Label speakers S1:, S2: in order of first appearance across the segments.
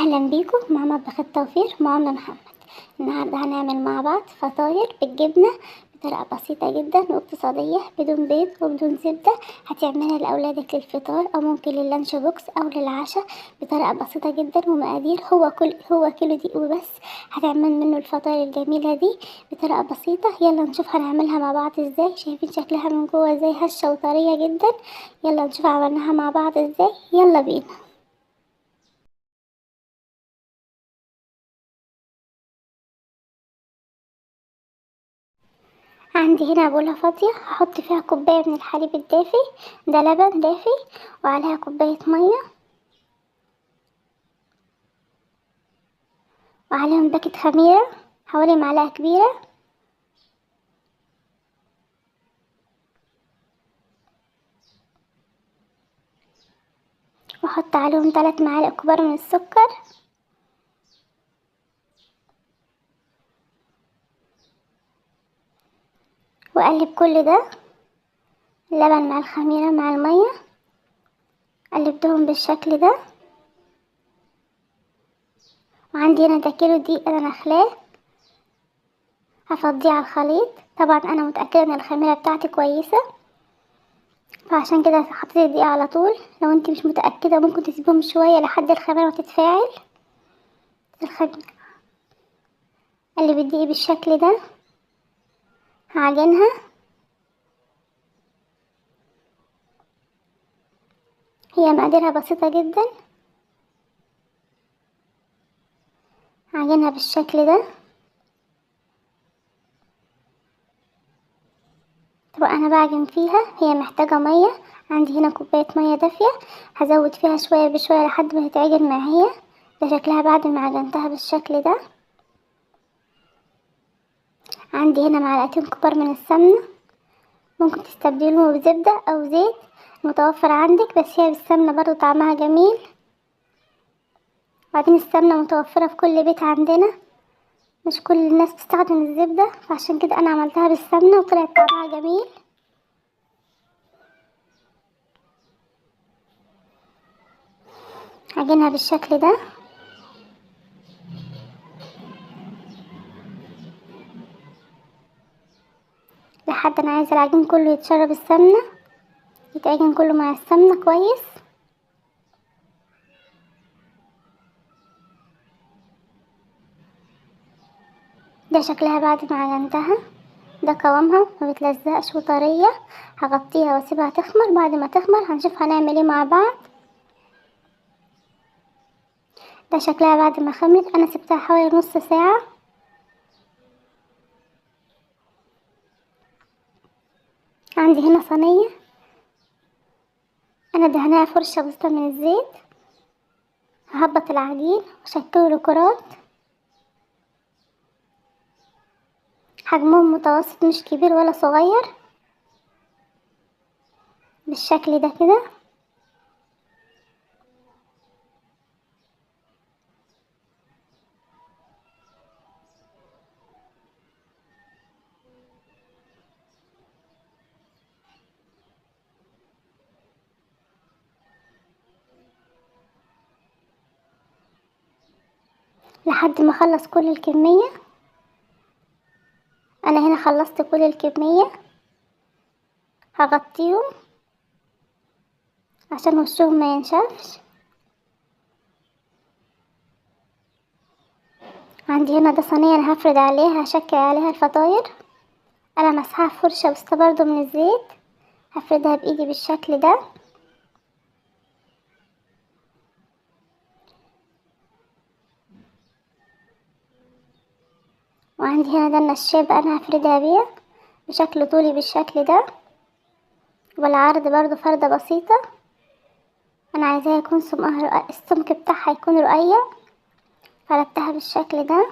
S1: اهلا بيكم مع مطبخ التوفير مع أم محمد. النهارده هنعمل مع بعض فطاير بالجبنه بطريقه بسيطه جدا واقتصاديه بدون بيض وبدون زبده. هتعملها لاولادك للفطار او ممكن لللانش بوكس او للعشاء بطريقه بسيطه جدا. ومقادير هو كيلو دقيق وبس. هتعمل منه الفطاير الجميله دي بطريقه بسيطه. يلا نشوف هنعملها مع بعض ازاي. شايفين شكلها من جوه ازاي هشه وطريه جدا. يلا نشوف عملناها مع بعض ازاي. يلا بينا. عندي هنا بولة فاضية هحط فيها كوباية من الحليب الدافي. ده لبن دافي وعليها كوباية مية وعليهم باكت خميرة حوالي معلقة كبيرة. واحط عليهم 3 معالق كبار من السكر. واقلب كل ده، اللبن مع الخميرة مع المية، قلبتهم بالشكل ده. وعندي هنا ده كيلو دقيق انا نخلاه هفضيه على الخليط. طبعا انا متأكدة ان الخميرة بتاعتي كويسة فعشان كده حطيت الدقيق على طول. لو انت مش متأكدة ممكن تسيبهم شوية لحد الخميرة ما تتفاعل. قلب الدقيق بالشكل ده، هعجنها. هي مقاديرها بسيطة جدا. هعجنها بالشكل ده. طبعا انا بعجن فيها، هي محتاجة مية. عندي هنا كوباية مية دافية هزود فيها شوية بشوية لحد ما تتعجن معايا. ده شكلها بعد ما عجنتها بالشكل ده. عندي هنا معلقتين كبار من السمنة، ممكن تستبدلهم بزبدة او زيت متوفر عندك، بس هي بالسمنة برضو طعمها جميل. وبعدين السمنة متوفرة في كل بيت عندنا، مش كل الناس بتستخدم الزبدة، فعشان كده انا عملتها بالسمنة وطلعت طعمها جميل. عجنها بالشكل ده لحد انا عايزة العجين كله يتشرب السمنة، يتعجن كله مع السمنة كويس. ده شكلها بعد ما عجنتها. ده قوامها ما بتلزقش وطرية. هغطيها واسيبها تخمر. بعد ما تخمر هنشوف هنعمل ايه مع بعض. ده شكلها بعد ما خمرت. انا سبتها حوالي نص ساعة. عندي هنا صينية انا دهناها فرشة بسيطة من الزيت. ههبط العجين واشكله لكرات حجمهم متوسط مش كبير ولا صغير، بالشكل ده كده. لحد ما اخلص كل الكمية. انا هنا خلصت كل الكمية. هغطيهم عشان وشهم ما ينشفش. عندي هنا ده صينية انا هفرد عليها هشكل عليها الفطاير. انا مسحها فرشة بسيطة برضو من الزيت. هفردها بايدي بالشكل ده. وعندي هنا ده النشاب انا هفردها بيه بشكل طولي بالشكل ده، والعرض برضو فردة بسيطة. انا عايزاه يكون سمكها السمك بتاعها يكون رقيق، فردتها بالشكل ده.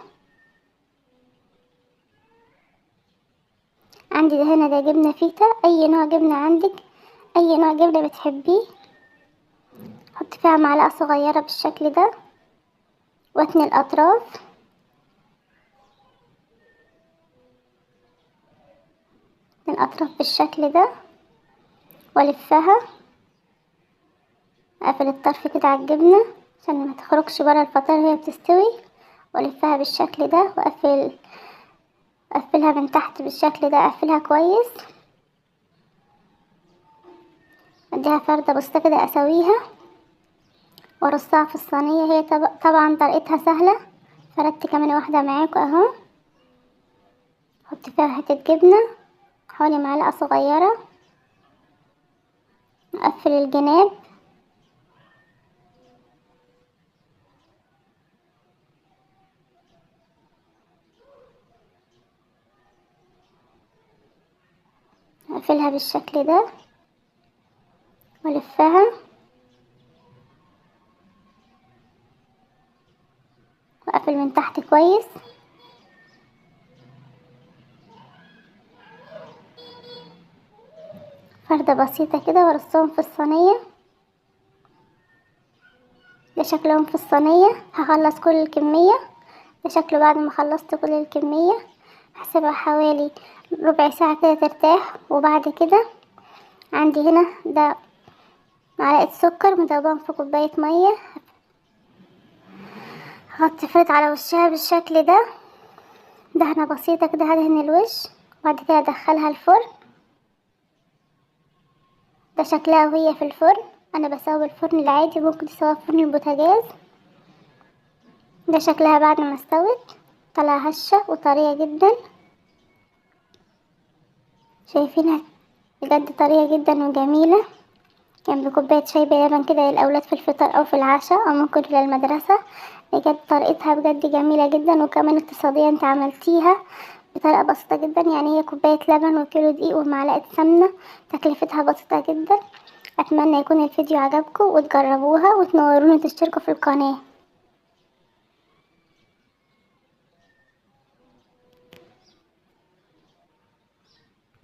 S1: عندي ده هنا ده جبنة فيتا، اي نوع جبنة عندك، اي نوع جبنة بتحبيه. حط فيها معلقة صغيرة بالشكل ده واتني الاطراف. من الاطراف بالشكل ده والفها. اقفل الطرف كده على الجبنة عشان ما تخرجش برا الفطاير وهي بتستوي. والفها بالشكل ده اقفلها من تحت بالشكل ده، اقفلها كويس، اديها فردة بسيطة كده اسويها وارصها في الصينية. هي طبعا طريقتها سهلة، فردت كمان واحدة معاكم اهو. حط فيها حتة جبنة حوالي معلقة صغيرة، اقفل الجناب، اقفلها بالشكل ده والفها واقفل من تحت كويس. فردة بسيطة كده وارصهم في الصينية. ده شكلهم في الصينية. هخلص كل الكمية. ده شكله بعد ما خلصت كل الكمية. هسيبها حوالي ربع ساعة كده ترتاح. وبعد كده عندي هنا ده معلقة سكر مدوبهم في كوباية مية، هحط فرد على وشها بالشكل ده، دهنة بسيطة كده، هدهن الوش. وبعد كده ادخلها الفرن. ده شكلها وهي في الفرن. انا بسوي الفرن العادي، ممكن تسويها في فرن البوتاجاز. ده شكلها بعد ما استوت، طلع هشة وطرية جدا. شايفينها بجد طرية جدا وجميلة، جنب كوباية شاي بلبن كده للأولاد في الفطار أو في العشاء أو ممكن للمدرسة. بجد طريقتها بجد جميلة جدا، وكمان اقتصادية. انت عملتيها بطريقة بسيطة جدا، يعني هي كوباية لبن وكيلو دقيق ومعلقة سمنة، تكلفتها بسيطة جدا. أتمنى يكون الفيديو عجبكم وتجربوها وتنوروني وتشتركوا في القناة.